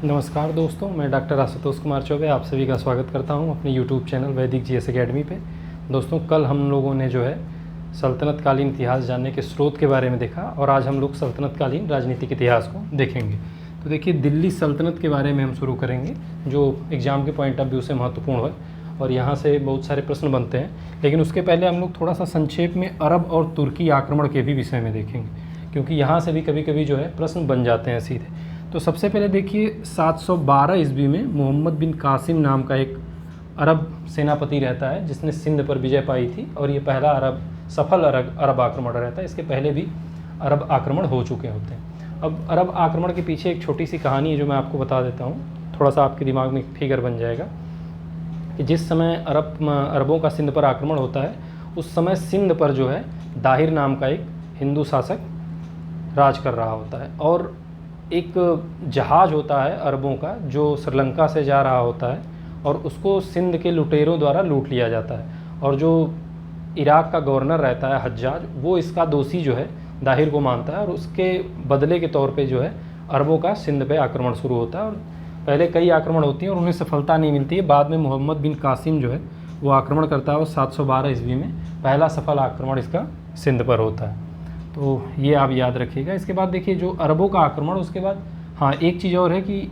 नमस्कार दोस्तों, मैं डॉक्टर आशुतोष कुमार चौबे आप सभी का स्वागत करता हूं अपने यूट्यूब चैनल वैदिक जीएस एकेडमी पे। दोस्तों, कल हम लोगों ने जो है सल्तनत कालीन इतिहास जानने के स्रोत के बारे में देखा और आज हम लोग सल्तनत कालीन राजनीतिक इतिहास को देखेंगे। तो देखिए, दिल्ली सल्तनत के बारे में हम शुरू करेंगे जो एग्ज़ाम के पॉइंट ऑफ व्यू से महत्वपूर्ण है और यहाँ से बहुत सारे प्रश्न बनते हैं। लेकिन उसके पहले हम लोग थोड़ा सा संक्षेप में अरब और तुर्की आक्रमण के भी विषय में देखेंगे, क्योंकि यहाँ से भी कभी कभी जो है प्रश्न बन जाते हैं सीधे। तो सबसे पहले देखिए, 712 ईस्वी में मोहम्मद बिन कासिम नाम का एक अरब सेनापति रहता है जिसने सिंध पर विजय पाई थी और ये पहला सफल अरब आक्रमण रहता है। इसके पहले भी अरब आक्रमण हो चुके होते हैं। अब अरब आक्रमण के पीछे एक छोटी सी कहानी है जो मैं आपको बता देता हूँ, थोड़ा सा आपके दिमाग में फिगर बन जाएगा कि जिस समय अरबों का सिंध पर आक्रमण होता है उस समय सिंध पर जो है दाहिर नाम का एक हिंदू शासक राज कर रहा होता है और एक जहाज़ होता है अरबों का जो श्रीलंका से जा रहा होता है और उसको सिंध के लुटेरों द्वारा लूट लिया जाता है। और जो इराक़ का गवर्नर रहता है हज्जाज, वो इसका दोषी जो है दाहिर को मानता है और उसके बदले के तौर पे जो है अरबों का सिंध पे आक्रमण शुरू होता है। और पहले कई आक्रमण होती हैं और उन्हें सफलता नहीं मिलती है। बाद में मोहम्मद बिन कासिम जो है वो आक्रमण करता है और 712 ईस्वी में पहला सफल आक्रमण इसका सिंध पर होता है। तो ये आप याद रखिएगा। इसके बाद देखिए, जो अरबों का आक्रमण, उसके बाद हाँ एक चीज़ और है कि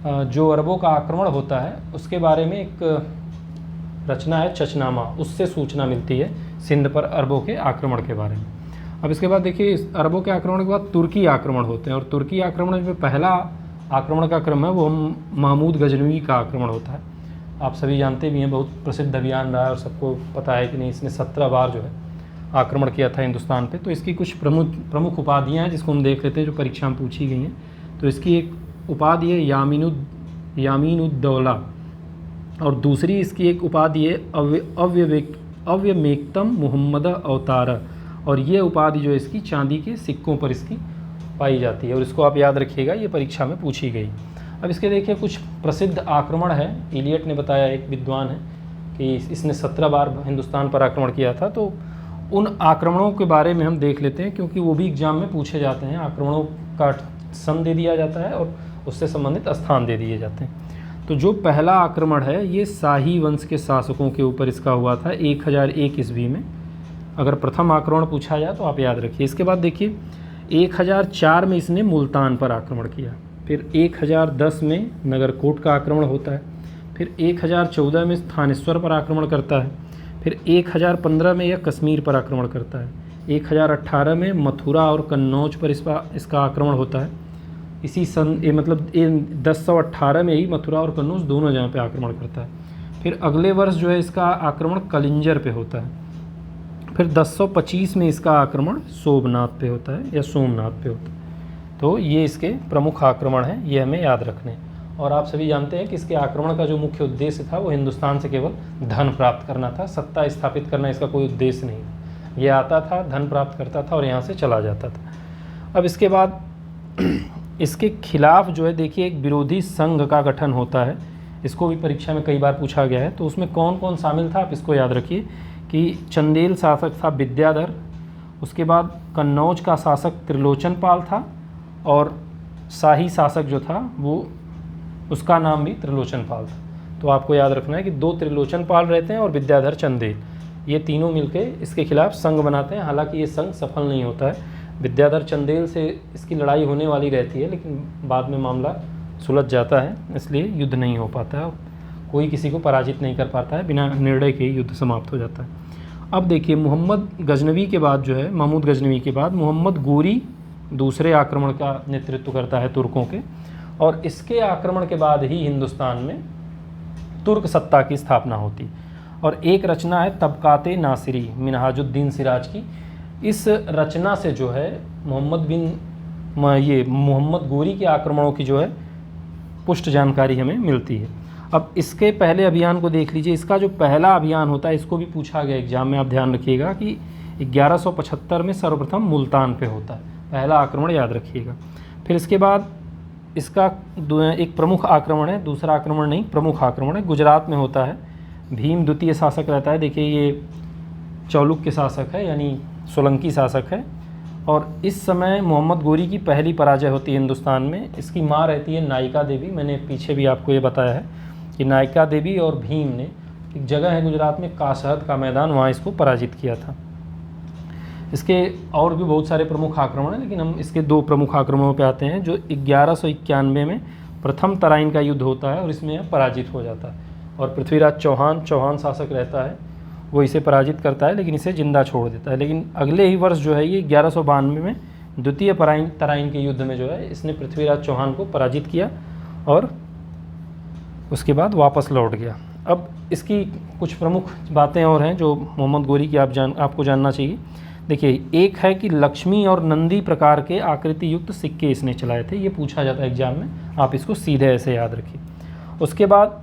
जो अरबों का आक्रमण होता है उसके बारे में एक रचना है चचनामा, उससे सूचना मिलती है सिंध पर अरबों के आक्रमण के बारे में। अब इसके बाद देखिए, इस अरबों के आक्रमण के बाद तुर्की आक्रमण होते हैं और तुर्की आक्रमण में पहला आक्रमण का क्रम है वो महमूद गजनवी का आक्रमण होता है। आप सभी जानते भी हैं, बहुत प्रसिद्ध अभियान रहा है और सबको पता है कि नहीं, इसने 17 बार जो है आक्रमण किया था हिंदुस्तान पे। तो इसकी कुछ प्रमुख उपाधियाँ हैं जिसको हम देख लेते हैं जो परीक्षा में पूछी गई हैं। तो इसकी एक उपाधि है यामीनुद्दौला और दूसरी इसकी एक उपाधि है अव्यमेक्तम मुहम्मद अवतार, और ये उपाधि जो है इसकी चांदी के सिक्कों पर इसकी पाई जाती है और इसको आप याद रखिएगा, ये परीक्षा में पूछी गई। अब इसके देखिए कुछ प्रसिद्ध आक्रमण है। इलियट ने बताया, एक विद्वान है, कि इसने 17 बार हिंदुस्तान पर आक्रमण किया था। तो उन आक्रमणों के बारे में हम देख लेते हैं क्योंकि वो भी एग्जाम में पूछे जाते हैं। आक्रमणों का सन दे दिया जाता है और उससे संबंधित स्थान दे दिए जाते हैं। तो जो पहला आक्रमण है ये शाही वंश के शासकों के ऊपर इसका हुआ था 1001 ईस्वी में। अगर प्रथम आक्रमण पूछा जाए तो आप याद रखिए। इसके बाद देखिए, 1004 में इसने मुल्तान पर आक्रमण किया, फिर 1010 में नगरकोट का आक्रमण होता है, फिर 1014 में थानेश्वर पर आक्रमण करता है, फिर 1015 में यह कश्मीर पर आक्रमण करता है, 1018 में मथुरा और कन्नौज पर इसका आक्रमण होता है। इसी सन 1018 में ही मथुरा और कन्नौज दोनों जगह पे आक्रमण करता है। फिर अगले वर्ष जो है इसका आक्रमण कलिंजर पे होता है। फिर 1025 में इसका आक्रमण सोमनाथ पे होता है या सोमनाथ पे होता है। तो ये इसके प्रमुख आक्रमण हैं, ये हमें याद रखने। और आप सभी जानते हैं कि इसके आक्रमण का जो मुख्य उद्देश्य था वो हिंदुस्तान से केवल धन प्राप्त करना था, सत्ता स्थापित करना इसका कोई उद्देश्य नहीं था। ये आता था, धन प्राप्त करता था और यहाँ से चला जाता था। अब इसके बाद इसके खिलाफ जो है देखिए एक विरोधी संघ का गठन होता है। इसको भी परीक्षा में कई बार पूछा गया है। तो उसमें कौन कौन शामिल था आप इसको याद रखिए कि चंदेल शासक था विद्याधर, उसके बाद कन्नौज का शासक त्रिलोचन पाल था और शाही शासक जो था वो उसका नाम भी त्रिलोचन पाल था। तो आपको याद रखना है कि 2 त्रिलोचन पाल रहते हैं और विद्याधर चंदेल, ये तीनों मिलके इसके खिलाफ संघ बनाते हैं। हालांकि ये संघ सफल नहीं होता है। विद्याधर चंदेल से इसकी लड़ाई होने वाली रहती है लेकिन बाद में मामला सुलझ जाता है, इसलिए युद्ध नहीं हो पाता है, कोई किसी को पराजित नहीं कर पाता है, बिना निर्णय के युद्ध समाप्त हो जाता है। अब देखिए, महमूद गजनवी के बाद मोहम्मद गोरी दूसरे आक्रमण का नेतृत्व करता है तुर्कों के, और इसके आक्रमण के बाद ही हिंदुस्तान में तुर्क सत्ता की स्थापना होती। और एक रचना है तबकाते नासिरी मिनहाजुद्दीन सिराज की। इस रचना से जो है मोहम्मद गोरी के आक्रमणों की जो है पुष्ट जानकारी हमें मिलती है। अब इसके पहले अभियान को देख लीजिए। इसका जो पहला अभियान होता है इसको भी पूछा गया एग्जाम में, आप ध्यान रखिएगा कि 1175 में सर्वप्रथम मुल्तान पे होता है पहला आक्रमण, याद रखिएगा। फिर इसके बाद इसका एक प्रमुख आक्रमण है, दूसरा आक्रमण नहीं, प्रमुख आक्रमण है, गुजरात में होता है। भीम द्वितीय शासक रहता है। देखिए ये चालुक्य शासक है यानी सोलंकी शासक है और इस समय मोहम्मद गोरी की पहली पराजय होती है हिंदुस्तान में। इसकी माँ रहती है नायिका देवी। मैंने पीछे भी आपको ये बताया है कि नायिका देवी और भीम ने, एक जगह है गुजरात में काशहद का मैदान, वहाँ इसको पराजित किया था। इसके और भी बहुत सारे प्रमुख आक्रमण हैं, लेकिन हम इसके 2 प्रमुख आक्रमणों पे आते हैं। जो 1191 में प्रथम तराइन का युद्ध होता है और इसमें यह पराजित हो जाता है और पृथ्वीराज चौहान शासक रहता है, वो इसे पराजित करता है लेकिन इसे जिंदा छोड़ देता है। लेकिन अगले ही वर्ष जो है ये 1192 में द्वितीय तराइन के युद्ध में जो है इसने पृथ्वीराज चौहान को पराजित किया और उसके बाद वापस लौट गया। अब इसकी कुछ प्रमुख बातें और हैं जो मोहम्मद गोरी की आपको जानना चाहिए। देखिए, एक है कि लक्ष्मी और नंदी प्रकार के आकृति युक्त सिक्के इसने चलाए थे, ये पूछा जाता है एग्जाम में, आप इसको सीधे ऐसे याद रखिए। उसके बाद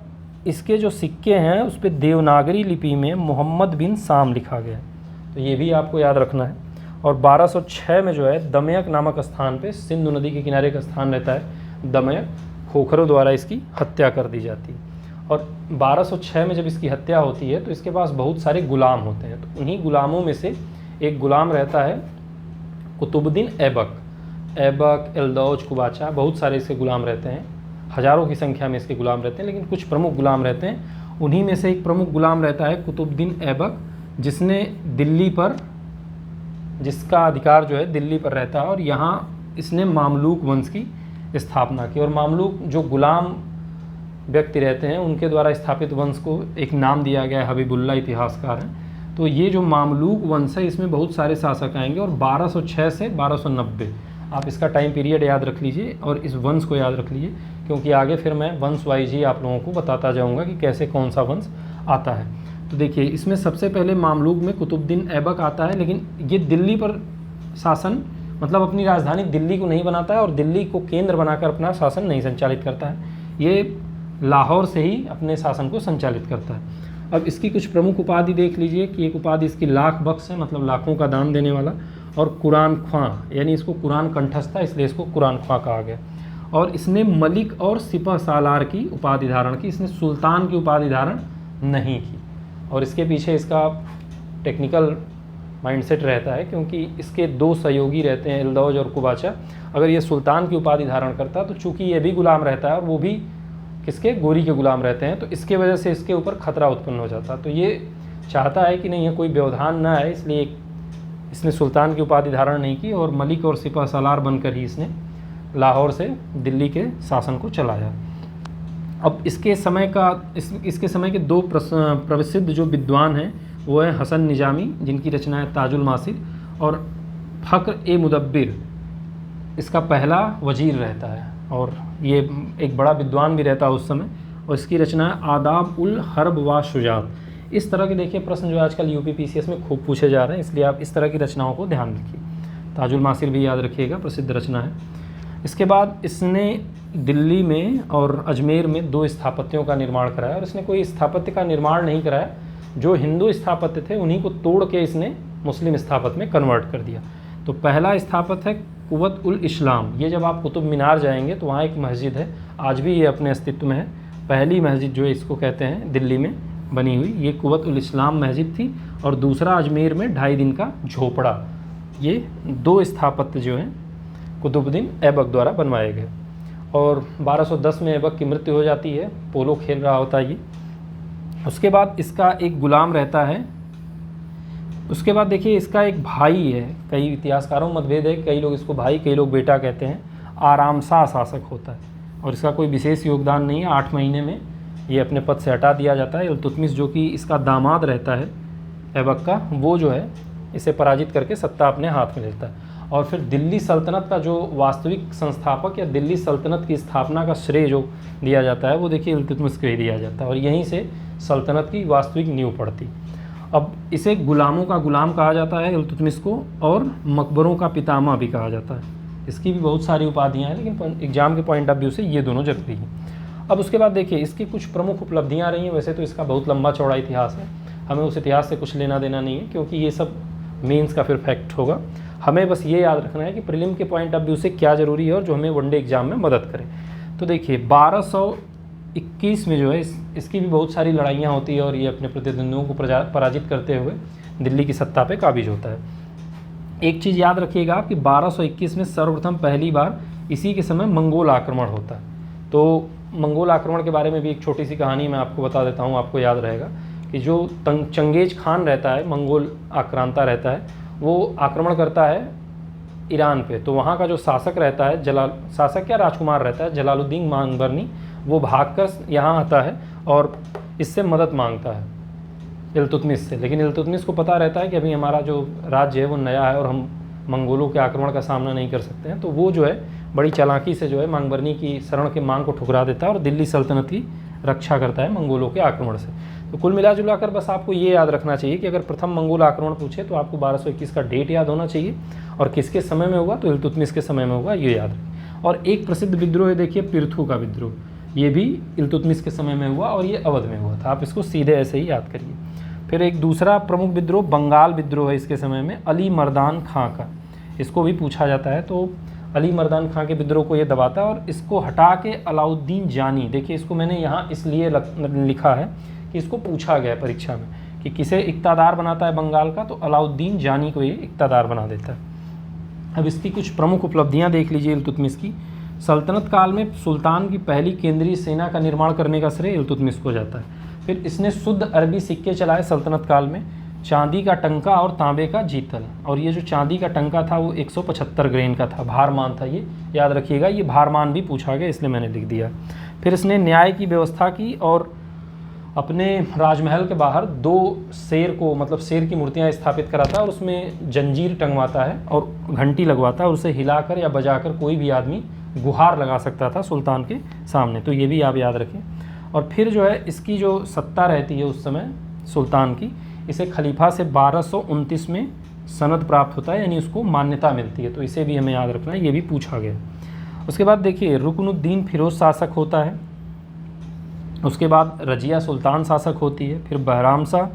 इसके जो सिक्के हैं उस पर देवनागरी लिपि में मोहम्मद बिन साम लिखा गया है, तो ये भी आपको याद रखना है। और 1206 में जो है दमयक नामक स्थान पे, सिंधु नदी के किनारे का स्थान रहता है दमयक, खोखरों द्वारा इसकी हत्या कर दी जाती है। और 1206 में जब इसकी हत्या होती है तो इसके पास बहुत सारे गुलाम होते हैं, तो उन्हीं गुलामों में से एक गुलाम रहता है कुतुबुद्दीन ऐबक, एल्दौज, कुबाचा, बहुत सारे इसके गुलाम रहते हैं, हज़ारों की संख्या में इसके गुलाम रहते हैं, लेकिन कुछ प्रमुख गुलाम रहते हैं। उन्हीं में से एक प्रमुख गुलाम रहता है कुतुबुद्दीन ऐबक, जिसने दिल्ली पर, जिसका अधिकार जो है दिल्ली पर रहता है और यहाँ इसने मामलूक वंश की स्थापना की। और मामलूक जो गुलाम व्यक्ति रहते हैं उनके द्वारा स्थापित वंश को एक नाम दिया गया है, हबीबुल्ला इतिहासकार हैं। तो ये जो मामलूक वंश है इसमें बहुत सारे शासक आएंगे और 1206 से 1290 आप इसका टाइम पीरियड याद रख लीजिए और इस वंश को याद रख लीजिए, क्योंकि आगे फिर मैं वंश वाइज ही आप लोगों को बताता जाऊंगा कि कैसे कौन सा वंश आता है। तो देखिए, इसमें सबसे पहले मामलूक में कुतुबुद्दीन ऐबक आता है, लेकिन ये दिल्ली पर शासन, मतलब अपनी राजधानी दिल्ली को नहीं बनाता है और दिल्ली को केंद्र बनाकर अपना शासन नहीं संचालित करता है, ये लाहौर से ही अपने शासन को संचालित करता है। अब इसकी कुछ प्रमुख उपाधि देख लीजिए कि एक उपाधि इसकी लाख बख्श है, मतलब लाखों का दान देने वाला, और कुरान ख्वां, यानी इसको कुरान कंठस्थ था इसलिए इसको कुरान ख्वां कहा गया। और इसने मलिक और सिपह सालार की उपाधि धारण की, इसने सुल्तान की उपाधि धारण नहीं की। और इसके पीछे इसका टेक्निकल माइंडसेट रहता है, क्योंकि इसके 2 सहयोगी रहते हैं, एल्दौज और कुबाचा। अगर ये सुल्तान की उपाधि धारण करता तो चूँकि ये भी गुलाम रहता है और वो भी किसके, गोरी के गुलाम रहते हैं, तो इसके वजह से इसके ऊपर खतरा उत्पन्न हो जाता। तो ये चाहता है कि नहीं, ये कोई व्यवधान ना आए, इसलिए इसने सुल्तान की उपाधि धारण नहीं की और मलिक और सिपह सालार बनकर ही इसने लाहौर से दिल्ली के शासन को चलाया। अब इसके समय के 2 प्रसिद्ध जो विद्वान हैं वो है हसन निजामी, जिनकी रचना है ताजुल मासिर, और फ़ख्र ए मुदब्बिर इसका पहला वजीर रहता है और ये एक बड़ा विद्वान भी रहता है उस समय। और इसकी रचना है आदाब उल हर्ब व शुजात। इस तरह के देखिए प्रश्न जो आजकल यूपी पीसीएस में खूब पूछे जा रहे हैं, इसलिए आप इस तरह की रचनाओं को ध्यान रखिए। ताजुल मासिर भी याद रखिएगा, प्रसिद्ध रचना है। इसके बाद इसने दिल्ली में और अजमेर में 2 स्थापत्यों का निर्माण कराया, और इसने कोई स्थापत्य का निर्माण नहीं कराया, जो हिंदू स्थापत्य थे उन्हीं को तोड़ के इसने मुस्लिम स्थापत्य में कन्वर्ट कर दिया। तो पहला स्थापत्य है कुव्वत उल इस्लाम। ये जब आप कुतुब मीनार जाएंगे तो वहाँ एक मस्जिद है, आज भी ये अपने अस्तित्व में है, पहली मस्जिद जो इसको कहते हैं दिल्ली में बनी हुई, ये कुव्वत उल इस्लाम मस्जिद थी। और दूसरा अजमेर में 2.5 दिन का झोपड़ा। ये 2 स्थापत्य जो हैं कुतुबुद्दीन ऐबक द्वारा बनवाए गए। और 1210 में ऐबक की मृत्यु हो जाती है, पोलो खेल रहा होता है ये। उसके बाद इसका एक गुलाम रहता है। उसके बाद देखिए इसका एक भाई है, कई इतिहासकारों में मतभेद है, कई लोग इसको भाई कई लोग बेटा कहते हैं, आरामशाह शासक होता है और इसका कोई विशेष योगदान नहीं है। 8 महीने में ये अपने पद से हटा दिया जाता है। इल्तुतमिश जो कि इसका दामाद रहता है ऐबक का, वो जो है इसे पराजित करके सत्ता अपने हाथ में लेता है। और फिर दिल्ली सल्तनत का जो वास्तविक संस्थापक या दिल्ली सल्तनत की स्थापना का श्रेय जो दिया जाता है वो देखिए इल्तुतमिश को ही दिया जाता है और यहीं से सल्तनत की वास्तविक नींव पड़ती। अब इसे गुलामों का गुलाम कहा जाता है इल्तुतमिश को, और मकबरों का पितामह भी कहा जाता है। इसकी भी बहुत सारी उपाधियाँ हैं, लेकिन एग्जाम के पॉइंट ऑफ व्यू से ये दोनों जरूरी हैं। अब उसके बाद देखिए इसकी कुछ प्रमुख उपलब्धियाँ रही हैं। वैसे तो इसका बहुत लंबा चौड़ा इतिहास है, हमें उस इतिहास से कुछ लेना देना नहीं है, क्योंकि ये सब मेंस का फिर फैक्ट होगा। हमें बस ये याद रखना है कि प्रीलिम के पॉइंट ऑफ व्यू से क्या ज़रूरी है और जो हमें वनडे एग्जाम में मदद करे। तो देखिए 1221 में जो है इसकी भी बहुत सारी लड़ाइयाँ होती है और ये अपने प्रतिद्वंदियों को पराजित करते हुए दिल्ली की सत्ता पे काबिज होता है। एक चीज़ याद रखिएगा आप कि 1221 में सर्वप्रथम पहली बार इसी के समय मंगोल आक्रमण होता है। तो मंगोल आक्रमण के बारे में भी एक छोटी सी कहानी मैं आपको बता देता हूँ, आपको याद रहेगा कि जो चंगेज खान रहता है, मंगोल आक्रांता रहता है, वो आक्रमण करता है ईरान पे। तो वहाँ का जो शासक रहता है, शासक क्या राजकुमार रहता है, जलालुद्दीन मांगबरनी, वो भागकर यहाँ आता है और इससे मदद मांगता है इल्तुतमिश से। लेकिन इल्तुतमिश को पता रहता है कि अभी हमारा जो राज्य है वो नया है और हम मंगोलों के आक्रमण का सामना नहीं कर सकते हैं। तो वो जो है बड़ी चालाकी से जो है मांगबरनी की शरण के मांग को ठुकरा देता है और दिल्ली सल्तनत की रक्षा करता है मंगोलों के आक्रमण से। तो कुल मिला जुला कर बस आपको ये याद रखना चाहिए कि अगर प्रथम मंगोल आक्रमण पूछे तो आपको 1221 का डेट याद होना चाहिए और किसके समय में हुआ, तो इल्तुतमिश के समय में हुआ, ये याद रखें। और एक प्रसिद्ध विद्रोह है देखिए, पिर्थू का विद्रोह, ये भी इल्तुतमिश के समय में हुआ और ये अवध में हुआ था। आप इसको सीधे ऐसे ही याद करिए। फिर एक दूसरा प्रमुख विद्रोह बंगाल विद्रोह है इसके समय में, अली मर्दान खां का, इसको भी पूछा जाता है। तो अली मर्दान खां के विद्रोह को ये दबाता है और इसको हटा के अलाउद्दीन जानी, देखिए इसको मैंने यहाँ इसलिए लिखा है कि इसको पूछा गया है परीक्षा में कि किसे इक्तादार बनाता है बंगाल का, तो अलाउद्दीन जानी को ये इक्तादार बना देता है। अब इसकी कुछ प्रमुख उपलब्धियाँ देख लीजिए इल्तुतमिश की। सल्तनत काल में सुल्तान की पहली केंद्रीय सेना का निर्माण करने का श्रेय इल्तुतमिश को जाता है। फिर इसने शुद्ध अरबी सिक्के चलाए सल्तनत काल में, चांदी का टंका और तांबे का जीतल। और ये जो चांदी का टंका था वो 175 ग्रेन का था, भारमान था, ये याद रखिएगा, ये भारमान भी पूछा गया इसलिए मैंने लिख दिया। फिर इसने न्याय की व्यवस्था की और अपने राजमहल के बाहर 2 शेर को, मतलब शेर की मूर्तियाँ स्थापित कराता है और उसमें जंजीर टंगवाता है और घंटी लगवाता है और उसे हिलाकर या बजाकर कोई भी आदमी गुहार लगा सकता था सुल्तान के सामने। तो ये भी आप याद रखें। और फिर जो है इसकी जो सत्ता रहती है उस समय सुल्तान की, इसे खलीफा से 1229 में सनद प्राप्त होता है, यानी उसको मान्यता मिलती है। तो इसे भी हमें याद रखना है, ये भी पूछा गया। उसके बाद देखिए रुकनुद्दीन फिरोज शासक होता है, उसके बाद रजिया सुल्तान शासक होती है, फिर बहराम शाह,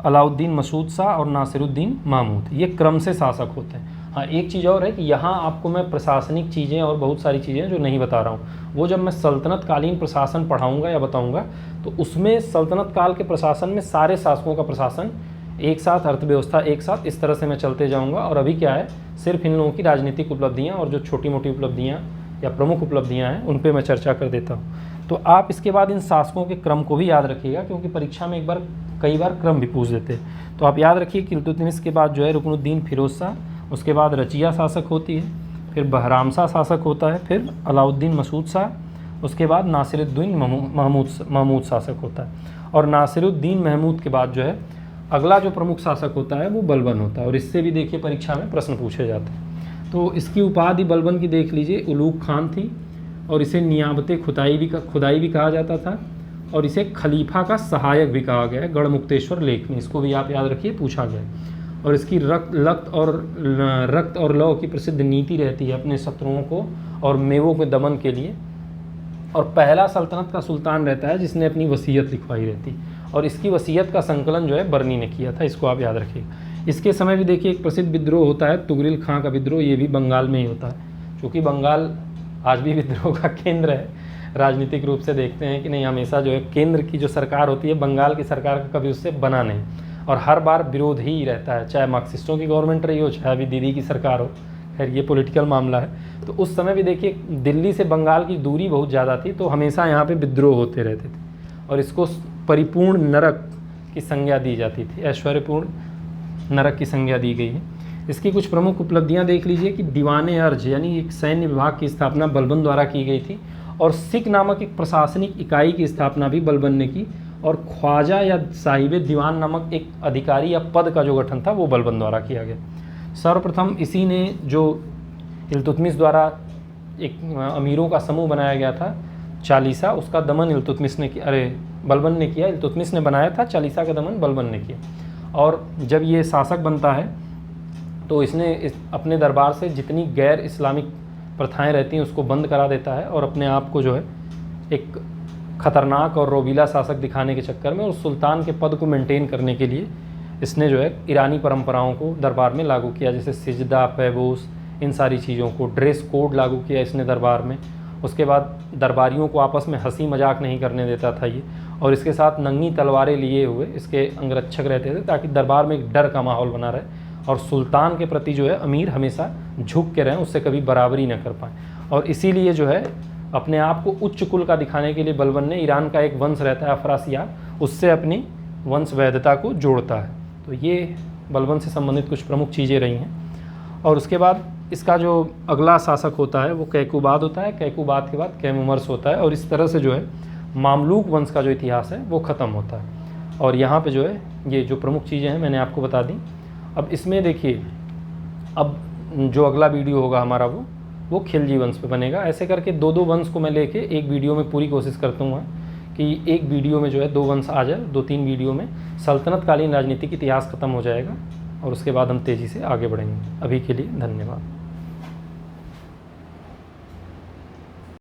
अलाउद्दीन मसूद शाह और नासिरुद्दीन महमूद, ये क्रम से शासक होते हैं। हाँ, एक चीज़ और है कि यहाँ आपको मैं प्रशासनिक चीज़ें और बहुत सारी चीज़ें जो नहीं बता रहा हूँ, वो जब मैं सल्तनत कालीन प्रशासन पढ़ाऊँगा या बताऊँगा तो उसमें सल्तनत काल के प्रशासन में सारे शासकों का प्रशासन एक साथ, अर्थव्यवस्था एक साथ, इस तरह से मैं चलते जाऊँगा। और अभी क्या है, सिर्फ इन लोगों की राजनीतिक उपलब्धियाँ और जो छोटी मोटी उपलब्धियाँ या प्रमुख उपलब्धियाँ हैं उन पर मैं चर्चा कर देता हूँ। तो आप इसके बाद इन शासकों के क्रम को भी याद रखिएगा, क्योंकि परीक्षा में कई बार क्रम भी पूछ देते हैं। तो आप याद रखिए कि इल्तुतमिश के बाद जो है रुकनुद्दीन फिरोज शाह, उसके बाद रजिया शासक होती है, फिर बहराम शाह शासक होता है, फिर अलाउद्दीन मसूद शाह, उसके बाद नासिरुद्दीन महमूद शासक होता है। और नासिरुद्दीन महमूद के बाद जो है अगला जो प्रमुख शासक होता है वो बलबन होता है। और इससे भी देखिए परीक्षा में प्रश्न पूछे जाते हैं। तो इसकी उपाधि बलबन की देख लीजिए, उलूग खान थी और इसे नियाबते खुदाई भी कहा जाता था और इसे खलीफा का सहायक भी कहा गया है गढ़मुक्तेश्वर लेख में, इसको भी आप याद रखिए, पूछा गया है। और इसकी रक्त और लौ की प्रसिद्ध नीति रहती है अपने शत्रुओं को और मेवों के दमन के लिए। और पहला सल्तनत का सुल्तान रहता है जिसने अपनी वसीयत लिखवाई रहती, और इसकी वसीयत का संकलन जो है बर्नी ने किया था, इसको आप याद रखिएगा। इसके समय भी देखिए एक प्रसिद्ध विद्रोह होता है तुगरिल खां का विद्रोह, ये भी बंगाल में ही होता है, क्योंकि बंगाल आज भी विद्रोह का केंद्र है। राजनीतिक रूप से देखते हैं कि नहीं, हमेशा जो है केंद्र की जो सरकार होती है, बंगाल की सरकार का कभी उससे बना नहीं और हर बार विरोध ही रहता है, चाहे मार्क्सिस्टों की गवर्नमेंट रही हो, चाहे अभी दीदी की सरकार हो। खैर ये पॉलिटिकल मामला है। तो उस समय भी देखिए दिल्ली से बंगाल की दूरी बहुत ज़्यादा थी, तो हमेशा यहाँ पे विद्रोह होते रहते थे और इसको परिपूर्ण नरक की संज्ञा दी जाती थी, ऐश्वर्यपूर्ण नरक की संज्ञा दी गई है। इसकी कुछ प्रमुख उपलब्धियाँ देख लीजिए कि दीवाने अर्ज यानी एक सैन्य विभाग की स्थापना बलबन द्वारा की गई थी और सिख नामक एक प्रशासनिक इकाई की स्थापना भी बलबन ने की और ख्वाजा या साहिब दीवान नामक एक अधिकारी या पद का जो गठन था वो बलबन द्वारा किया गया। सर्वप्रथम इसी ने जो इल्तुतमिश द्वारा एक अमीरों का समूह बनाया गया था चालीसा, उसका दमन इल्तुतमिश ने किया, बलबन ने किया, इल्तुतमिश ने बनाया था, चालीसा का दमन बलबन ने किया। और जब ये शासक बनता है तो इसने अपने दरबार से जितनी गैर इस्लामिक प्रथाएं रहती हैं उसको बंद करा देता है और अपने आप को जो है एक ख़तरनाक और रोबीला शासक दिखाने के चक्कर में और सुल्तान के पद को मेंटेन करने के लिए इसने जो है ईरानी परंपराओं को दरबार में लागू किया, जैसे सिजदा, पैबोस, इन सारी चीज़ों को, ड्रेस कोड लागू किया इसने दरबार में। उसके बाद दरबारियों को आपस में हंसी मजाक नहीं करने देता था ये, और इसके साथ नंगी तलवारें लिए हुए इसके अंगरक्षक रहते थे ताकि दरबार में एक डर का माहौल बना रहे और सुल्तान के प्रति जो है अमीर हमेशा झुक के रहें, उससे कभी बराबरी न कर पाएँ। और इसीलिए जो है अपने आप को उच्च कुल का दिखाने के लिए बलबन ने ईरान का एक वंश रहता है अफरासियाब, उससे अपनी वंश वैधता को जोड़ता है। तो ये बलबन से संबंधित कुछ प्रमुख चीज़ें रही हैं। और उसके बाद इसका जो अगला शासक होता है वो कैकुबाद होता है, कैकुबाद के बाद कैमुमर्स होता है, और इस तरह से जो है मामलूक वंश का जो इतिहास है वो ख़त्म होता है। और यहाँ पे जो है ये जो प्रमुख चीज़ें हैं मैंने आपको बता दी। अब इसमें देखिए, अब जो अगला वीडियो होगा हमारा वो खिलजी वंश पे बनेगा। ऐसे करके दो दो वंश को मैं लेके एक वीडियो में पूरी कोशिश करता हूँ कि एक वीडियो में जो है 2 वंश आ जाए, 2-3 वीडियो में सल्तनत कालीन राजनीतिक इतिहास ख़त्म हो जाएगा और उसके बाद हम तेज़ी से आगे बढ़ेंगे। अभी के लिए धन्यवाद।